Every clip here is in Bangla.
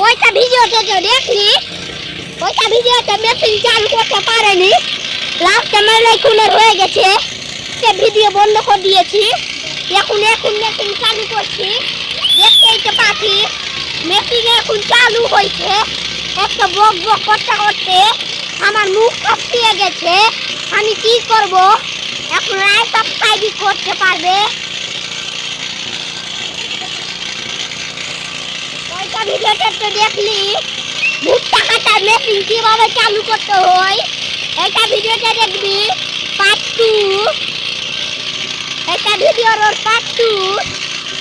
ওইটা ভিডিওতে তো দেখলি, ওইটা ভিডিওতে মেশিন চালু করতে পারেনি, লাস্টে মেলাই খুলে হয়ে গেছে, সে ভিডিও বন্ধ করে দিয়েছি। এখন মেশিন চালু করছি, দেখতেই তো পাচ্ছি মেশিন এখন চালু হয়েছে। একটা বক বক করতে করতে আমার মুখ ফাটিয়ে গেছে। আমি কি করব এখন? সাবস্ক্রাইব করতে পারবে। ওইটা ভিডিওটা তো দেখলি, ভুট্টা কাটার মেশিন কিভাবে চালু করতে হয়, এটা ভিডিওটা দেখবি পার্ট 2। এটা ভিডিওর পার্ট 2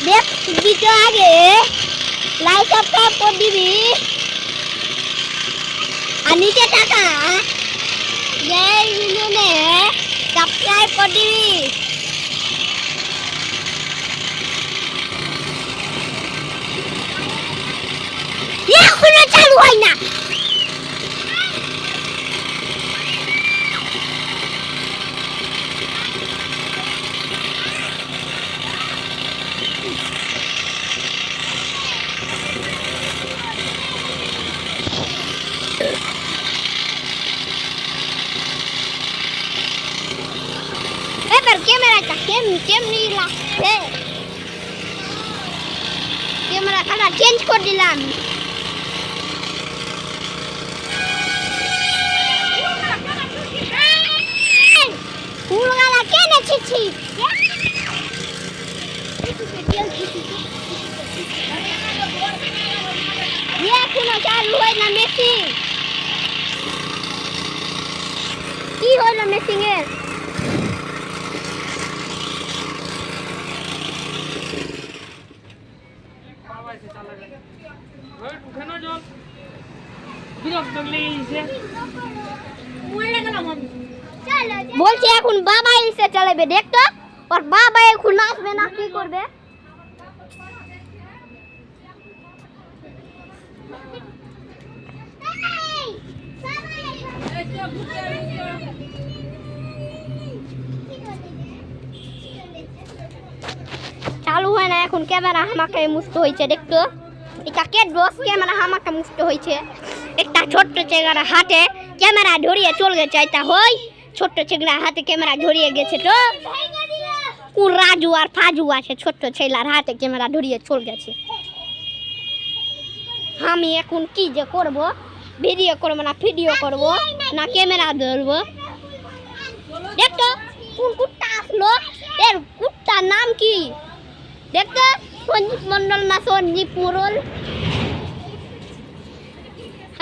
দেখবি তো আগে লাইক সাবস্ক্রাইব করে দিবি, আর নিচে টাকা সাবস্ক্রাইব করে দিবি। এখনো চালু হয় না। এবার ক্যামেরাটা কেমনি লাগছে, ক্যামেরা কালার চেঞ্জ করে দিলাম। ফুলগালা কেন ছিছি এখনো চালু হয় না মেশিন। কি হলো মেশিনের? বলছি এখন বাবা এসে চালাবে, দেখতো ওর বাবা এখন আসবে না, কি করবে? চালু হয় না এখন, ক্যামেরা আমাকে মুষ্ট হয়েছে, দেখতো এটা কে দোষ? ক্যামেরা আমাকে মুষ্ট হয়েছে। একটা ছোট্ট চেঙ্গারা হাতে ক্যামেরা ধরিয়ে চলে গেছে, এটা হয় ছোট্ট চেঙ্গারা হাতে ক্যামেরা ধরিয়ে গেছে। তো কোন রাজু আর ফাজু আছে, ছোট্ট ছেলের হাতে ক্যামেরা ধরিয়ে চলে গেছে। আমি এখন কি যে করব? ভিডিও করব না ভিডিও করব না ক্যামেরা ধরবো? দেখতো কোন কুত্তা আসলো, এর কুত্তার নাম কি দেখতো? সঞ্জীব মন্ডল না সঞ্জীব মোড়ল।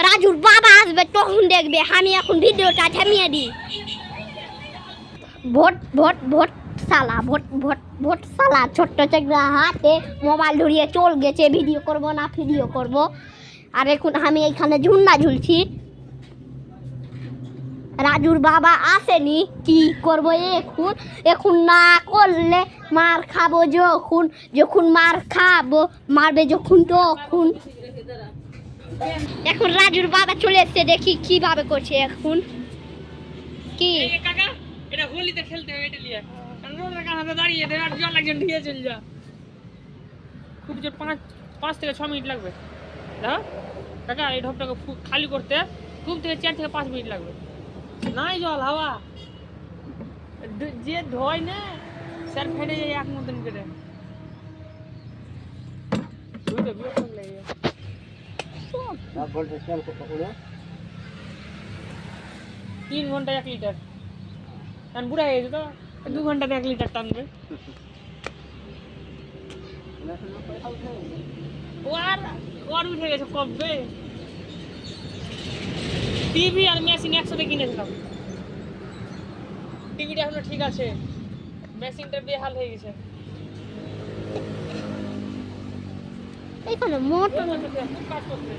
রাজুর বাবা আসবে তখন দেখবে। আমি এখন ভিডিওটা থামিয়ে দিই। ভোট ভোট ভোট সালা, ভোট ভোট ভোট সালা ছোট্ট চেঙ্গা হাতে মোবাইল ধরিয়ে চল গেছে। ভিডিও করব না ভিডিও করব? আর এখন আমি এখানে ঝুন্ডা ঝুলছি, রাজুর বাবা আসেনি, কি করব এখন? এখন না করলে মার খাবো, যখন মার খাবো, মারবে যখন তখন। এখন রাজুর বাবা চলে এসছে, দেখি কিভাবে করছে এখন। কি কাকা এটা হোলিতে খেলতে হবে, এটা নিয়ে রোদের কাছে দাঁড়িয়ে দে, আর জল লাগছে নিয়ে চল যা। খুব জোর 5 থেকে 6 মিনিট লাগবে। হ্যাঁ কাকা, এই ঢপটাকে খালি করতে খুব থেকে 4 থেকে 5 মিনিট লাগবে। নাই জল হাওয়া যে ধোয় না স্যার ফেটে যায় এক মতন করে। 3 ঘন্টা 1 লিটার টান, বুড়া হয়ে গেছে তো 2 ঘন্টাতে 1 লিটার টানবে। ওর উঠে গেছে কবে। টিভি আর মেশিন একসাথে কিনেছিলাম। টিভিটা এখনো ঠিক আছে, মেশিনটা বেহাল হয়ে গেছে। এখানে মোটর কাজ করছে,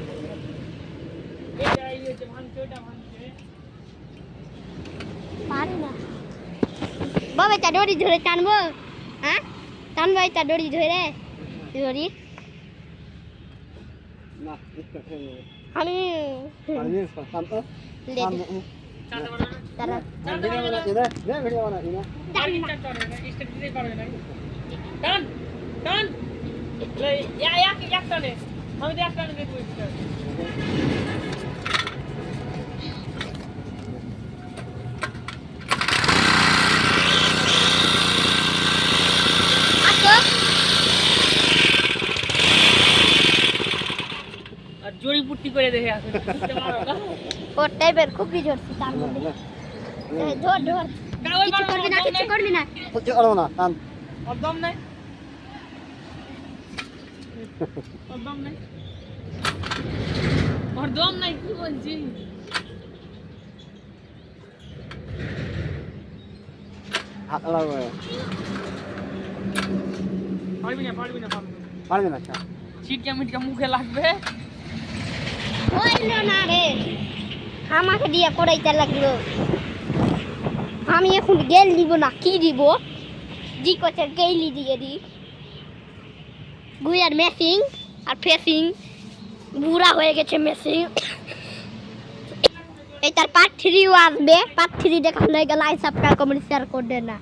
এটা এই হচ্ছে ভাঙছে, ওটা ভাঙছে, পারি না। বাবা এটা দড়ি ধরে টানবো? হ্যাঁ টানবো, এটা দড়ি ধরে দড়ি না আমি আমি দেখ কানে দেখব এটা আসো আর জড়িপুটি করে দেখে আসে বুঝতে পারো না ওর টাইপের খুব ঝরছে তার মধ্যে ধর ধর কিছু করবি না কিছু করবি না বুঝতে পারবো না কান একদম নাই একদম নাই একদম নাই কি বলছি হাত লাগবে পারবি না পারবে না আচ্ছা ছিটকা মিটকা মুখে লাগবে হইলো না রে আমাকে দিয়ে করাইতে লাগলো আমি এখন গেল দিব না কি দিব জি কোচের গেইলি দিয়ে দি গুইয়ার মেসিং আর ফেসিং বুড়া হয়ে গেছে মেসিং এই তার পার্ট 3 আসবে পার্ট 3 দেখার লাগে লাইক সাবস্ক্রাইব কমেন্ট শেয়ার করে দেনা